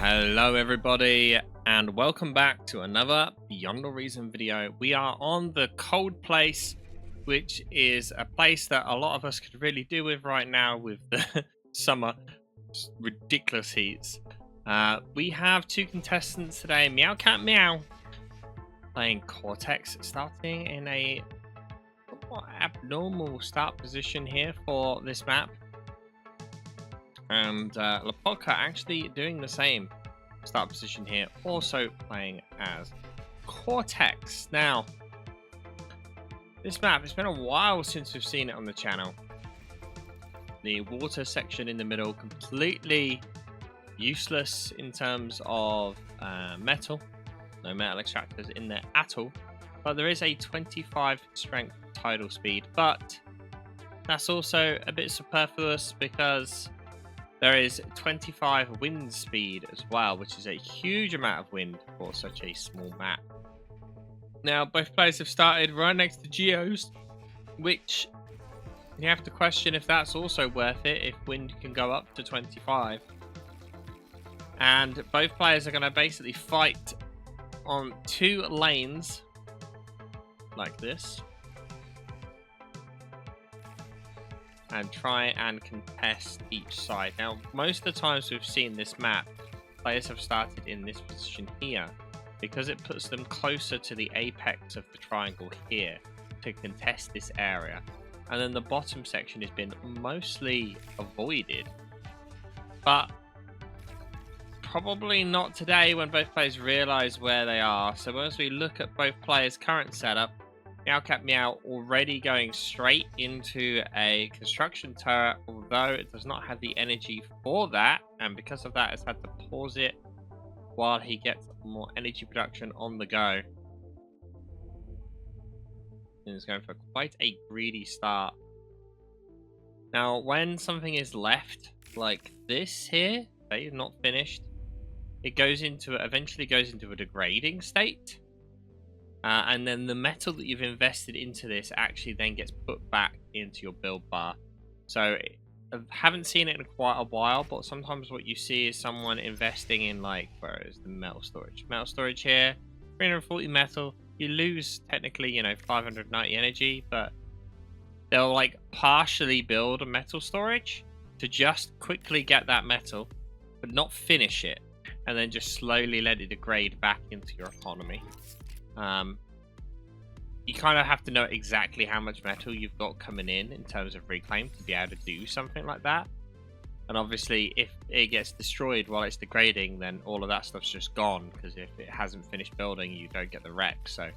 Hello everybody and welcome back to another Beyond the Reason video. We are on the cold place, which is a place that a lot of us could really do with right now with the summer ridiculous heats. We have two contestants today, meowcatmeow playing Cortex, starting in a somewhat abnormal start position here for this map. And Lopatka actually doing the same start position here, also playing as Cortex. Now, this map, it's been a while since we've seen it on the channel. The water section in the middle, completely useless in terms of metal. No metal extractors in there at all. But there is a 25 strength tidal speed, but that's also a bit superfluous because there is 25 wind speed as well, which is a huge amount of wind for such a small map. Now, both players have started right next to geos, which you have to question if that's also worth it, if wind can go up to 25. And both players are going to basically fight on two lanes, like this, and try and contest each side. Now, most of the times we've seen this map, players have started in this position here because it puts them closer to the apex of the triangle here to contest this area. And then the bottom section has been mostly avoided. But probably not today when both players realize where they are. So as we look at both players' current setup, meowcatmeow already going straight into a construction turret, although it does not have the energy for that, and because of that has had to pause it while he gets more energy production on the go. And he's going for quite a greedy start. Now, when something is left like this here, okay, not finished, it goes into eventually goes into a degrading state. And then the metal that you've invested into this actually then gets put back into your build bar. So I haven't seen it in quite a while, but sometimes what you see is someone investing in, like, where is the metal storage? Metal storage here, 340 metal. You lose technically, 590 energy, but they'll like partially build a metal storage to just quickly get that metal, but not finish it, and then just slowly let it degrade back into your economy. You kind of have to know exactly how much metal you've got coming in terms of reclaim to be able to do something like that. And obviously, if it gets destroyed while it's degrading, then all of that stuff's just gone, because if it hasn't finished building, you don't get the wreck. So,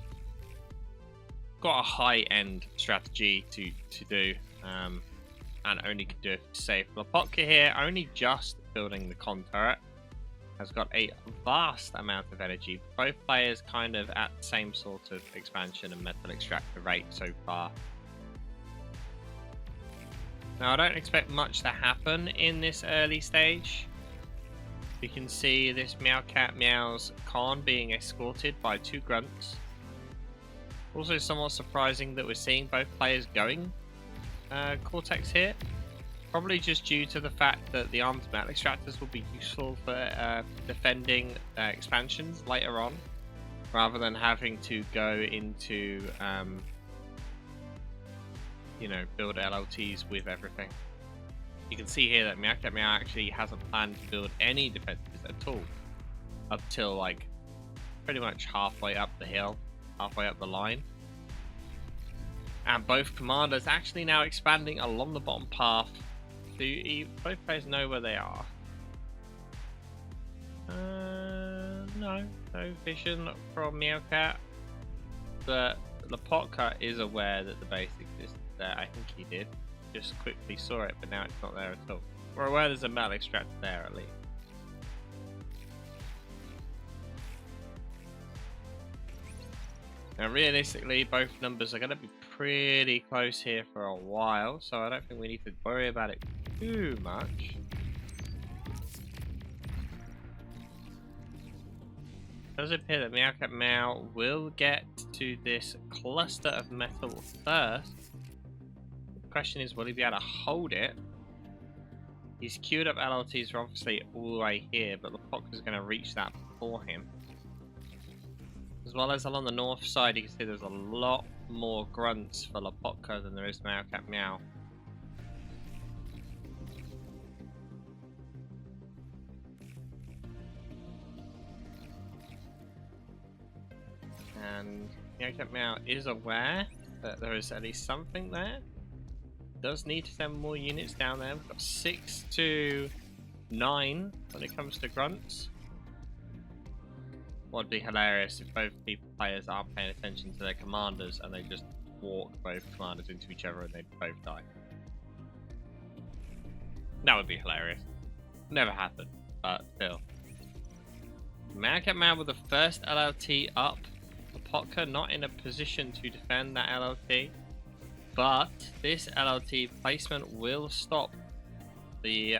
got a high-end strategy to do, and only can do it safe. Lopatka here, only just building the con turret, has got a vast amount of energy. Both players kind of at the same sort of expansion and metal extractor rate so far. Now, I don't expect much to happen in this early stage. You can see this meowcatmeow's con being escorted by two grunts. Also somewhat surprising that we're seeing both players going Cortex here. Probably just due to the fact that the armed metal extractors will be useful for defending expansions later on, rather than having to go into, build LLTs with everything. You can see here that meowcatmeow actually hasn't planned to build any defenses at all, up till like pretty much halfway up the hill, halfway up the line. And both commanders actually now expanding along the bottom path. So both players know where they are. No vision from Meowcat, but Lopatka is aware that the base exists there. I think he did. Just quickly saw it, but now it's not there at all. We're aware there's a metal extractor there at least. Now, realistically, both numbers are going to be pretty close here for a while, so I don't think we need to worry about it too much. It does appear that meowcatmeow will get to this cluster of metal first. The question is, will he be able to hold it? He's queued up LLTs are obviously all the way here, but Lopatka's going to reach that before him. As well as along the north side, you can see there's a lot more grunts for Lopatka than there is meowcatmeow. And meowcatmeow is aware that there is at least something there. Does need to send more units down there. We've got 6 to 9 when it comes to grunts. What would be hilarious if both players aren't paying attention to their commanders and they just walk both commanders into each other and they both die. That would be hilarious. Never happened, but still. meowcatmeow with the first LLT up. Lopatka not in a position to defend that LLT, but this LLT placement will stop the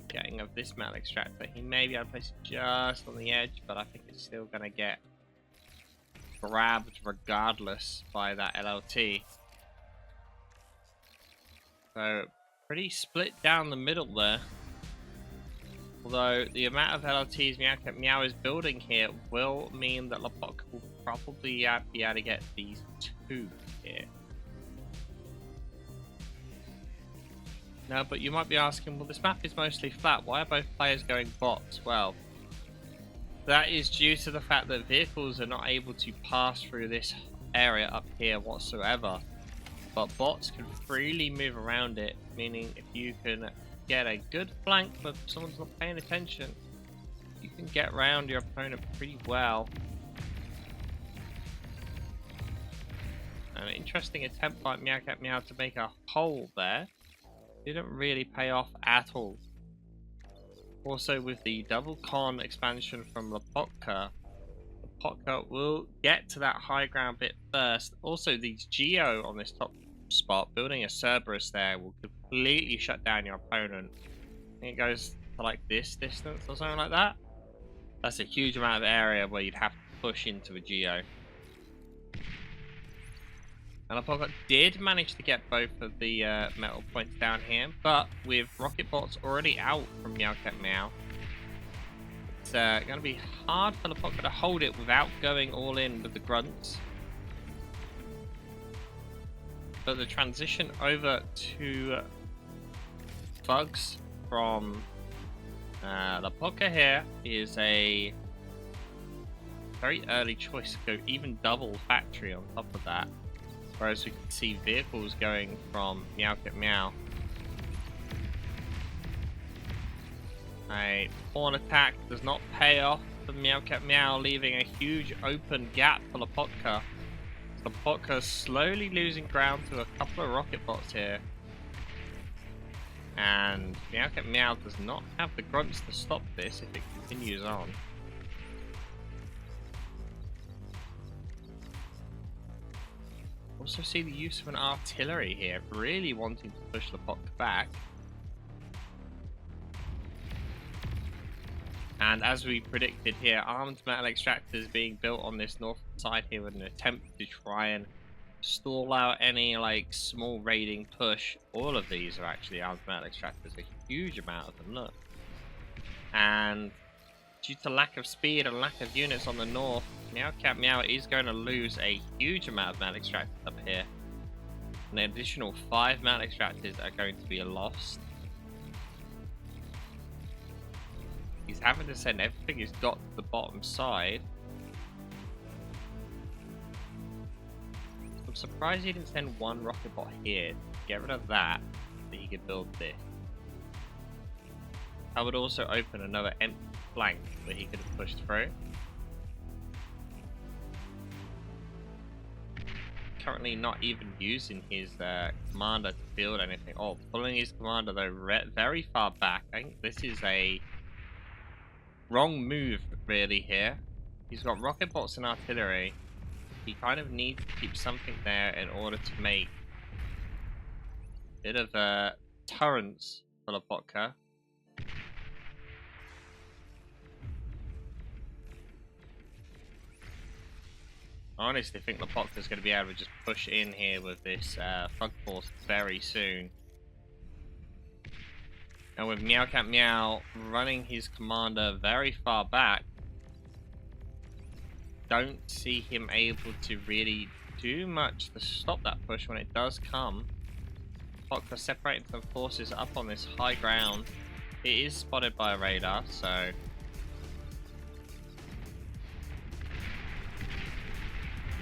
getting of this metal extractor. He may be able to place it just on the edge, but I think it's still going to get grabbed regardless by that LLT. So pretty split down the middle there. Although the amount of LLTs meowcatmeow is building here will mean that Lopatka will probably be able to get these 2 here. No, but you might be asking, well, this map is mostly flat. Why are both players going bots? Well, that is due to the fact that vehicles are not able to pass through this area up here whatsoever. But bots can freely move around it, meaning if you can get a good flank but someone's not paying attention, you can get around your opponent pretty well. An interesting attempt by meowcatmeow to make a hole there. Didn't really pay off at all. Also, with the double con expansion from Lopatka, Lopatka will get to that high ground bit first. Also, these Geo on this top spot, building a Cerberus there will completely shut down your opponent. I think it goes to like this distance or something like that. That's a huge amount of area where you'd have to push into a Geo. And Lopatka did manage to get both of the metal points down here, but with rocket bots already out from meowcatmeow, it's going to be hard for Lopatka to hold it without going all in with the grunts. But the transition over to thugs from Lopatka here is a very early choice to go even double factory on top of that. Whereas we can see vehicles going from meowcatmeow. A pawn attack does not pay off for meowcatmeow, leaving a huge open gap for Lopatka. Lopatka slowly losing ground to a couple of rocket bots here. And meowcatmeow does not have the grunts to stop this if it continues on. Also see the use of an artillery here, really wanting to push Lopatka back. And as we predicted here, armed metal extractors being built on this north side here with an attempt to try and stall out any like small raiding push. All of these are actually armed metal extractors, a huge amount of them, look. And due to lack of speed and lack of units on the north, meowcatmeow is going to lose a huge amount of metal extractors up here. An additional 5 metal extractors are going to be lost. He's having to send everything he's got to the bottom side. I'm surprised he didn't send one rocket bot here. Get rid of that, so he could build this. I would also open another empty flank that he could have pushed through. Currently not even using his commander to build anything. Oh, pulling his commander though very far back. I think this is a wrong move really here. He's got rocket bots and artillery. He kind of needs to keep something there in order to make a bit of turrets for Lopatka. I honestly think Lopatka's going to be able to just push in here with this Thug Force very soon. And with meowcatmeow running his commander very far back, don't see him able to really do much to stop that push when it does come. Lopatka separating some forces up on this high ground. It is spotted by a radar, so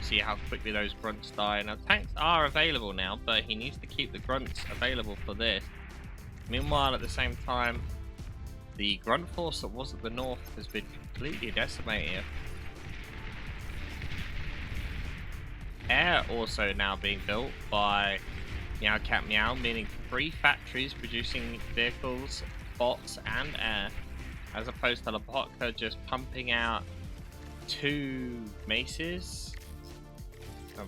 see how quickly those grunts die. Now tanks are available now, but he needs to keep the grunts available for this. Meanwhile, at the same time, the grunt force that was at the north has been completely decimated. Air also now being built by meowcatmeow, meaning 3 factories producing vehicles, bots, and air, as opposed to Lopatka just pumping out 2 maces.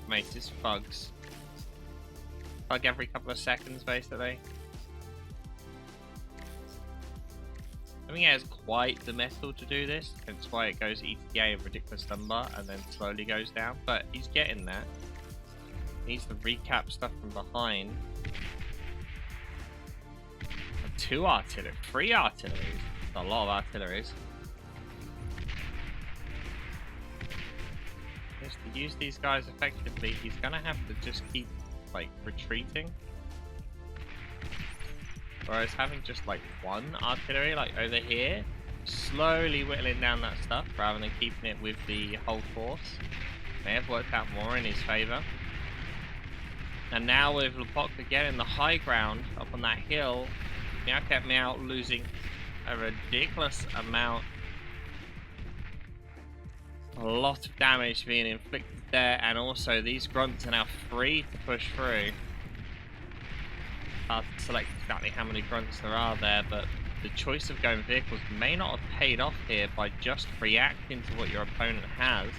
Maces, bugs. Bug every couple of seconds, basically. I think it has quite the metal to do this, hence why it goes ETA a ridiculous number and then slowly goes down, but he's getting there. He needs to recap stuff from behind. 2 artillery, 3 artilleries. That's a lot of artilleries. Just to use these guys effectively, he's gonna have to just keep like retreating. Whereas having just like 1 artillery like over here, slowly whittling down that stuff rather than keeping it with the whole force, may have worked out more in his favour. And now with Lopatka getting the high ground up on that hill, meowcatmeow losing a ridiculous amount. A lot of damage being inflicted there, and also these grunts are now free to push through. Hard to select exactly how many grunts there are there, but the choice of going vehicles may not have paid off here by just reacting to what your opponent has.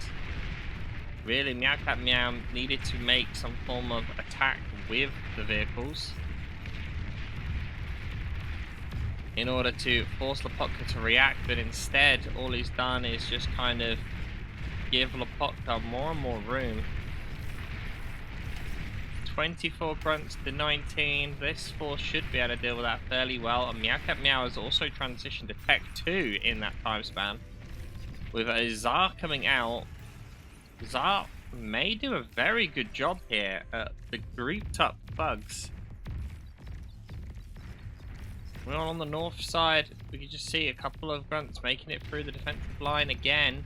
Really, meowcatmeow needed to make some form of attack with the vehicles in order to force Lopatka to react, but instead all he's done is just kind of give Lopatka more and more room. 24 grunts to 19. This force should be able to deal with that fairly well. And meowcatmeow has also transitioned to Tech 2 in that time span. With a Tzar coming out, Tzar may do a very good job here at the grouped up thugs. Well, on the north side, we can just see a couple of grunts making it through the defensive line again.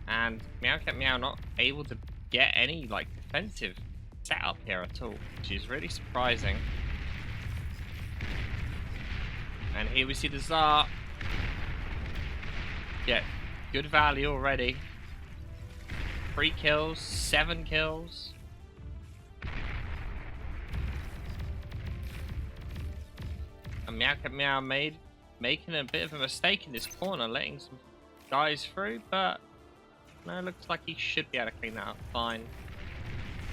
And meowcatmeow not able to get any like defensive setup here at all, which is really surprising. And here we see the Tzar get good value already. 3 kills, 7 kills. And meowcatmeow making a bit of a mistake in this corner, letting some guys through, but no, it looks like he should be able to clean that up fine.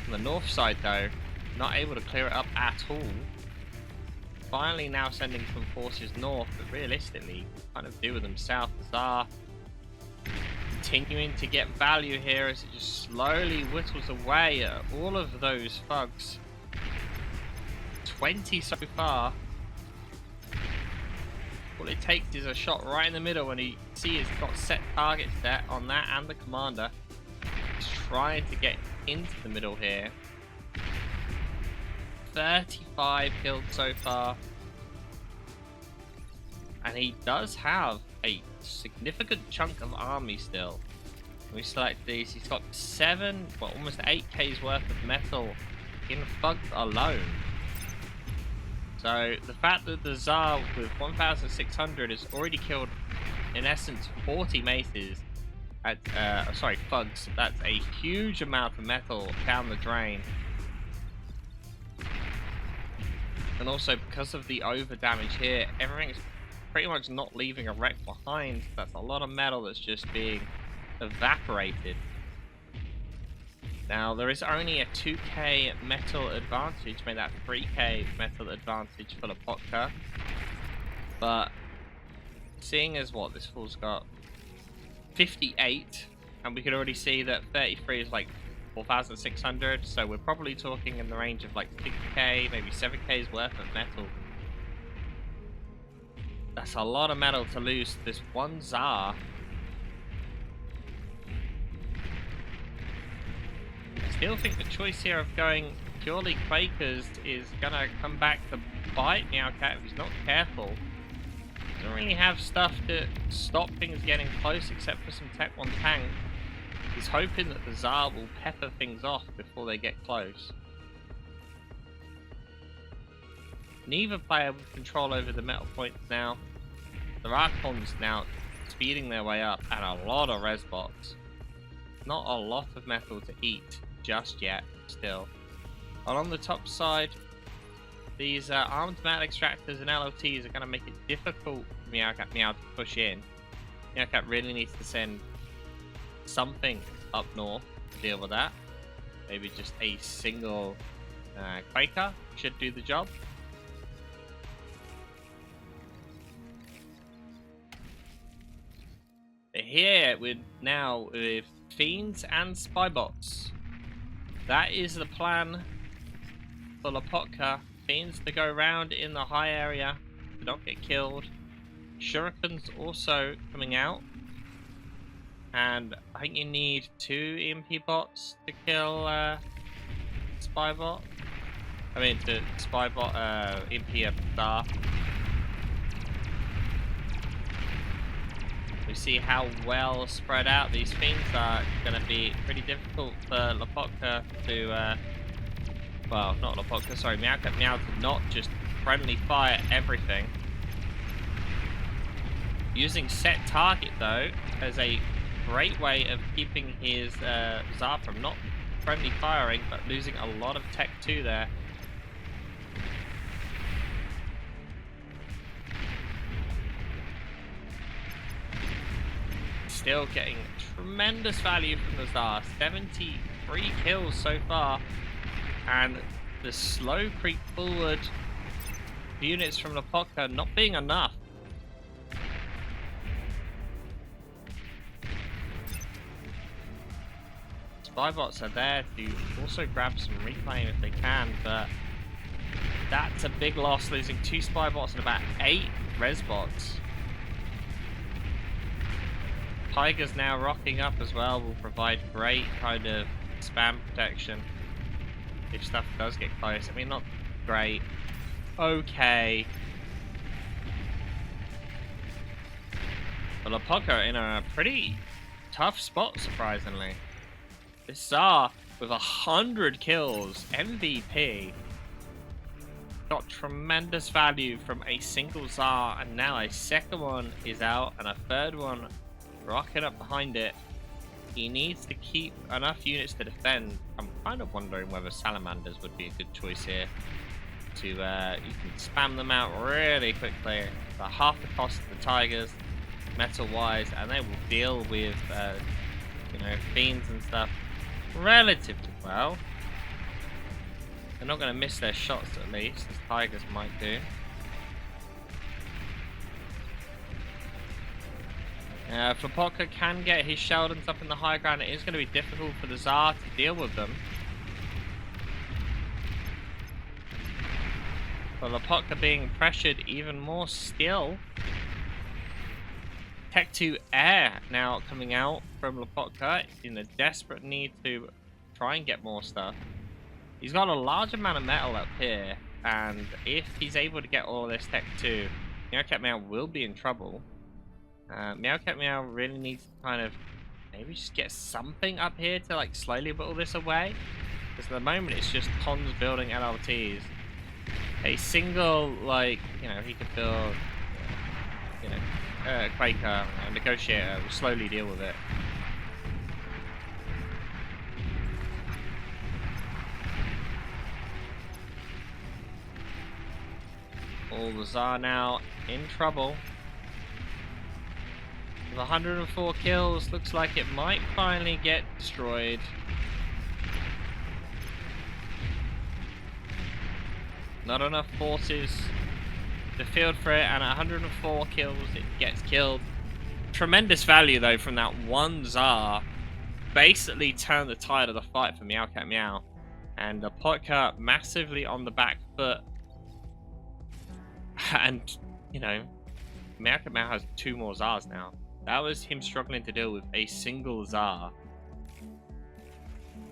On the north side though, not able to clear it up at all. Finally now sending some forces north, but realistically, kind of do with them south. Tzar continuing to get value here as it just slowly whittles away at all of those thugs. 20 so far. All it takes is a shot right in the middle when he sees he's got set targets there on that and the commander. He's trying to get into the middle here. 35 killed so far. And he does have a significant chunk of army still. When we select these, he's got 7, well almost 8k's worth of metal in thugs alone. So the fact that the Tzar with 1,600 has already killed, in essence, 40 maces, thugs, that's a huge amount of metal down the drain. And also because of the over damage here, everything's pretty much not leaving a wreck behind. That's a lot of metal that's just being evaporated. Now, there is only a 2k metal advantage, made that 3k metal advantage for Lopatka. But, seeing as what, this fool's got 58, and we can already see that 33 is like 4,600, so we're probably talking in the range of like 6k, maybe 7k's worth of metal. That's a lot of metal to lose to this one Tzar. I still think the choice here of going purely Quakers is gonna come back to bite Meowcat if he's not careful. Doesn't really have stuff to stop things getting close except for some Tech 1 tank. He's hoping that the Tzar will pepper things off before they get close. Neither player with control over the metal points now. The Archons now speeding their way up and a lot of res bots. Not a lot of metal to eat just yet, still. Along the top side, these armed metal extractors and LLTs are going to make it difficult for meowcatmeow to push in. Meowcat really needs to send something up north to deal with that. Maybe just a single Quaker should do the job. Here we're now with Fiends and Spybots. That is the plan for Lopatka. Fiends to go around in the high area to not get killed. Shurikens also coming out. And I think you need 2 EMP bots to kill Spybot. I mean to Spybot EMP a Tzar. We see how well spread out these Fiends are. Going to be pretty difficult for Lopatka to, well, not Lopatka, sorry, meowcatmeow to not just friendly fire everything. Using set target though as a great way of keeping his Tzar from not friendly firing, but losing a lot of Tech 2 there. Still getting tremendous value from the Tzar. 73 kills so far. And the slow creep forward units from Lopatka not being enough. Spybots are there to also grab some Reclaim if they can, but that's a big loss, losing 2 Spybots and about 8 res bots. Tigers now rocking up as well will provide great kind of spam protection if stuff does get close. I mean, not great. Okay. But Lopatka are in a pretty tough spot, surprisingly. This Tzar with 100 kills, MVP. Got tremendous value from a single Tzar, and now a second one is out and a third one rocking up behind it. He needs to keep enough units to defend. I'm kind of wondering whether Salamanders would be a good choice here. To you can spam them out really quickly for half the cost of the Tigers, metal-wise, and they will deal with you know, Fiends and stuff relatively well. They're not going to miss their shots at least, as Tigers might do. If Lopatka can get his Sheldons up in the high ground, it is going to be difficult for the Tzar to deal with them. But Lopatka being pressured even more still. Tech 2 Air now coming out from Lopatka in a desperate need to try and get more stuff. He's got a large amount of metal up here, and if he's able to get all of this Tech 2, meowcatmeow will be in trouble. Meowcatmeow really needs to kind of maybe just get something up here to like slowly whittle this away. Because at the moment it's just cons building LLTs. A single, like, you know, he could build, you know, Quaker, a Negotiator will slowly deal with it. All the Tzar now in trouble. With 104 kills, looks like it might finally get destroyed. Not enough forces to field for it, and at 104 kills, it gets killed. Tremendous value, though, from that one Tzar. Basically turned the tide of the fight for meowcatmeow. And Lopatka massively on the back foot. And, you know, meowcatmeow has 2 more Tsars now. That was him struggling to deal with a single Tsar.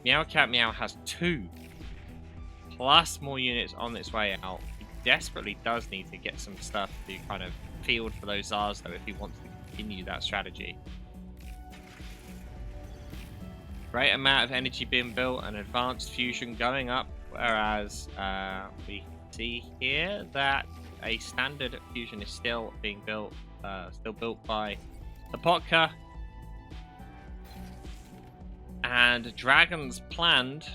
Meowcatmeow has 2. Plus more units on its way out. He desperately does need to get some stuff to kind of field for those Tsars, though, if he wants to continue that strategy. Great amount of energy being built and advanced fusion going up, whereas we see here that a standard fusion is still being built, by Lopatka. And dragons planned.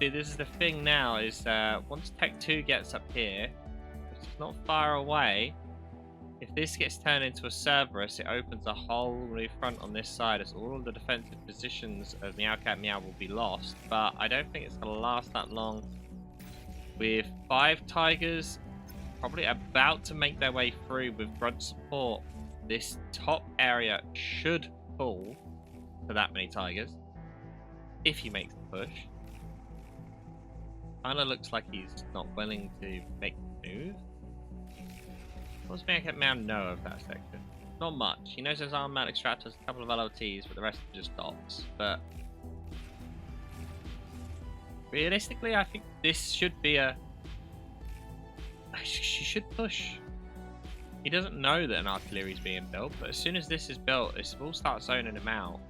See, this is the thing now, is once Tech 2 gets up here, which is not far away, if this gets turned into a Cerberus, it opens a whole new front on this side, as all of the defensive positions of meowcatmeow will be lost. But I don't think it's going to last that long. With 5 tigers probably about to make their way through with grunt support, this top area should pull to that many tigers if he makes the push. Kinda looks like he's not willing to make the move. What does meowcatmeow know of that section? Not much. He knows there's armament extractors, a couple of LLTs, but the rest are just dots. But realistically, I think this should be a... She should push. He doesn't know that an artillery is being built, but as soon as this is built, this will start zoning him out.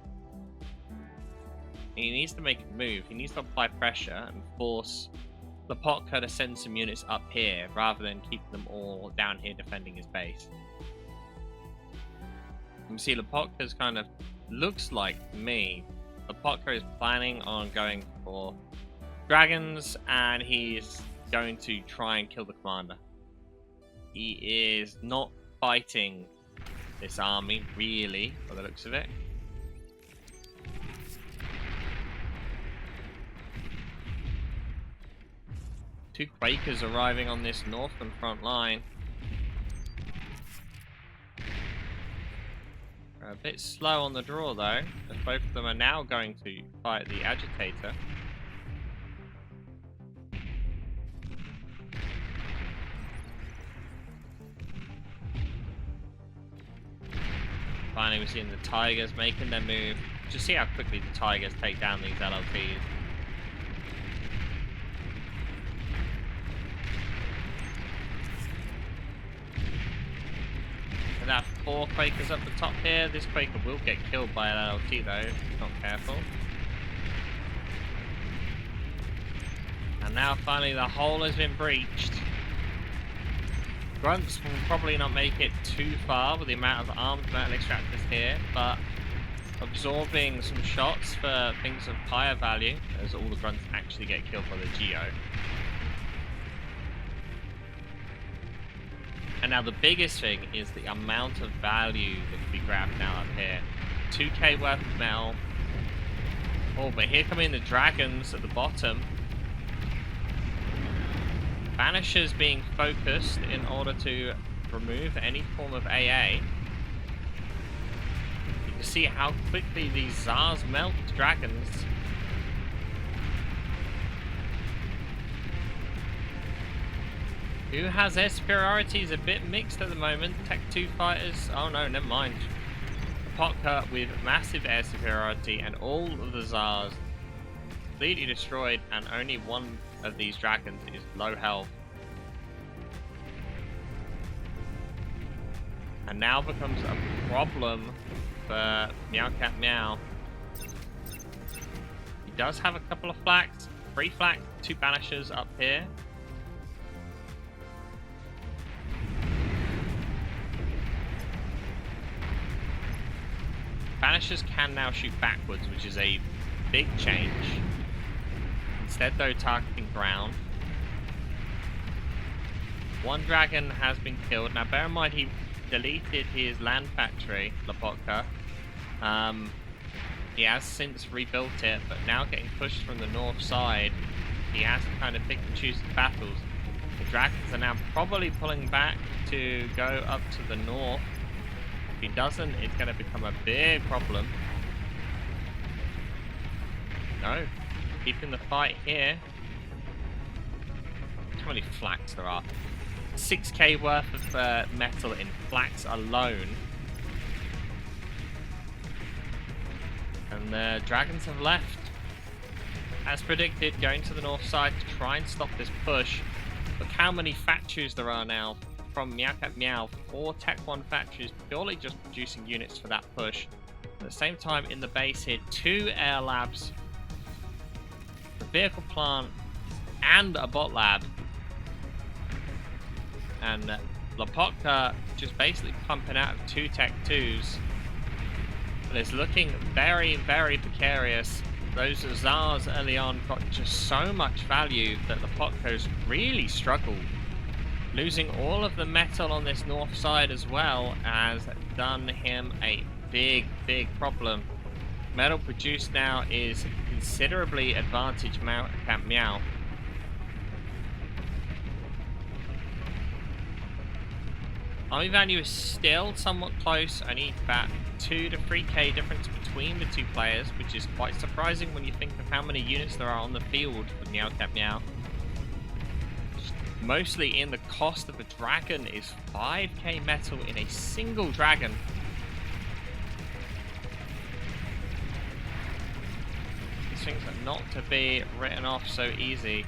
He needs to make a move. He needs to apply pressure and force Lopatka to send some units up here rather than keep them all down here defending his base. You can see Lopatka's kind of looks like me. Lopatka is planning on going for dragons, and he's going to try and kill the commander. He is not fighting this army really, by the looks of it. Two Quakers arriving on this northern front line. They're a bit slow on the draw though, as both of them are now going to fight the agitator. Finally, we're seeing the Tigers making their move. Just see how quickly the Tigers take down these LLTs. And that 4 Quakers up the top here. This Quaker will get killed by an LLT though, if he's not careful. And now finally the hole has been breached. Grunts will probably not make it too far with the amount of armed metal extractors here, but absorbing some shots for things of higher value, as all the grunts actually get killed by the Geo. And now the biggest thing is the amount of value that can be grabbed now up here. 2k worth of metal. Oh, but here come in the dragons at the bottom. Banishers being focused in order to remove any form of AA. You can see how quickly these Tsars melt dragons. Who has air superiority is a bit mixed at the moment. Tech 2 fighters, oh no, never mind. Lopatka with massive air superiority and all of the Tsars completely destroyed, and only one of these dragons is low health. And now becomes a problem for meowcatmeow. He does have a couple of flaks, 3 flak, 2 banishers up here. Banishers can now shoot backwards, which is a big change. Instead, though, targeting ground. 1 dragon has been killed. Now, bear in mind, he deleted his land factory, Lopatka. He has since rebuilt it, but now getting pushed from the north side, he has to kind of pick and choose his battles. The dragons are now probably pulling back to go up to the north. If he doesn't, it's going to become a big problem. No. Keeping the fight here. How many flaks there are? 6k worth of metal in flax alone. And the dragons have left. As predicted, going to the north side to try and stop this push. Look how many factories there are now from meowcatmeow. 4 Tech 1 factories purely just producing units for that push. At the same time, in the base here, 2 air labs, the vehicle plant, and a bot lab. And Lopatka just basically pumping out of 2 Tech 2s. But it's looking very, very precarious. Those Tzars early on got just so much value that Lopatka's really struggled. Losing all of the metal on this north side as well has done him a big, big problem. Metal produced now is considerably advantage meowcatmeow. Army value is still somewhat close, only about 2 to 3k difference between the 2 players, which is quite surprising when you think of how many units there are on the field for meowcatmeow. Mostly in the cost of a dragon is 5k metal in a single dragon. These things are not to be written off so easy.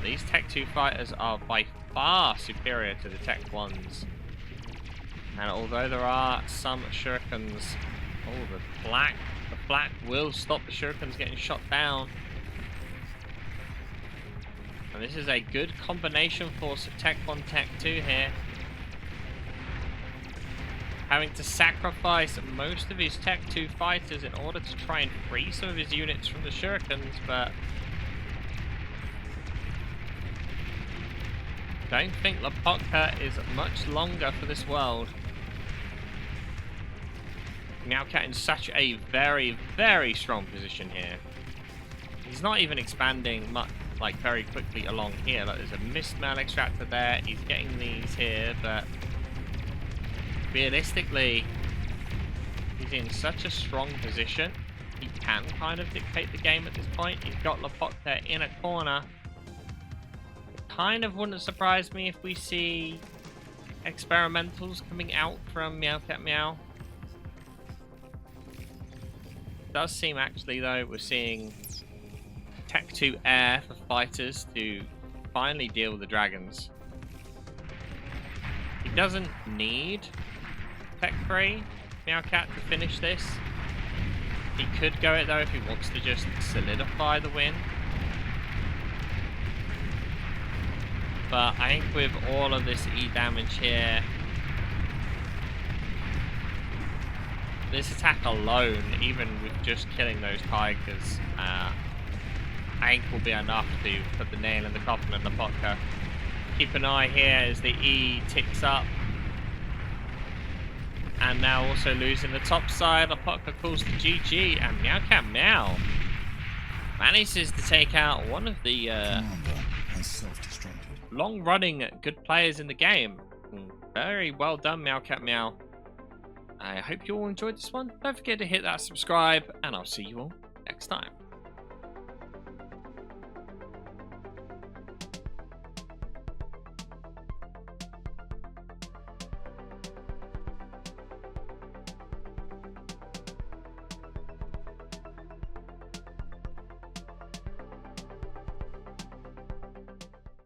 These Tech 2 fighters are by far superior to the Tech 1s. And although there are some shurikens, the flak will stop the shurikens getting shot down. And this is a good combination for Tech 1, Tech 2 here. Having to sacrifice most of his Tech 2 fighters in order to try and free some of his units from the shurikens, but don't think Lopatka is much longer for this world. Meowcat in such a very, very strong position here. He's not even expanding much, like very quickly along here. Like there's a mist mail extractor there. He's getting these here, but realistically, he's in such a strong position. He can kind of dictate the game at this point. He's got Lopatka in a corner. Kind of wouldn't surprise me if we see experimentals coming out from meowcatmeow. It does seem actually though we're seeing Tech 2 air for fighters to finally deal with the dragons. He doesn't need Tech 3 meowcat to finish this. He could go it though if he wants to just solidify the win. But I think with all of this E damage here, this attack alone, even with just killing those tigers, I think will be enough to put the nail in the coffin of Lopatka. Keep an eye here as the E ticks up. And now also losing the top side, Lopatka calls the GG, and meowcatmeow manages to take out one of the long-running good players in the game. Very well done, meowcatmeow. I hope you all enjoyed this one. Don't forget to hit that subscribe, and I'll see you all next time.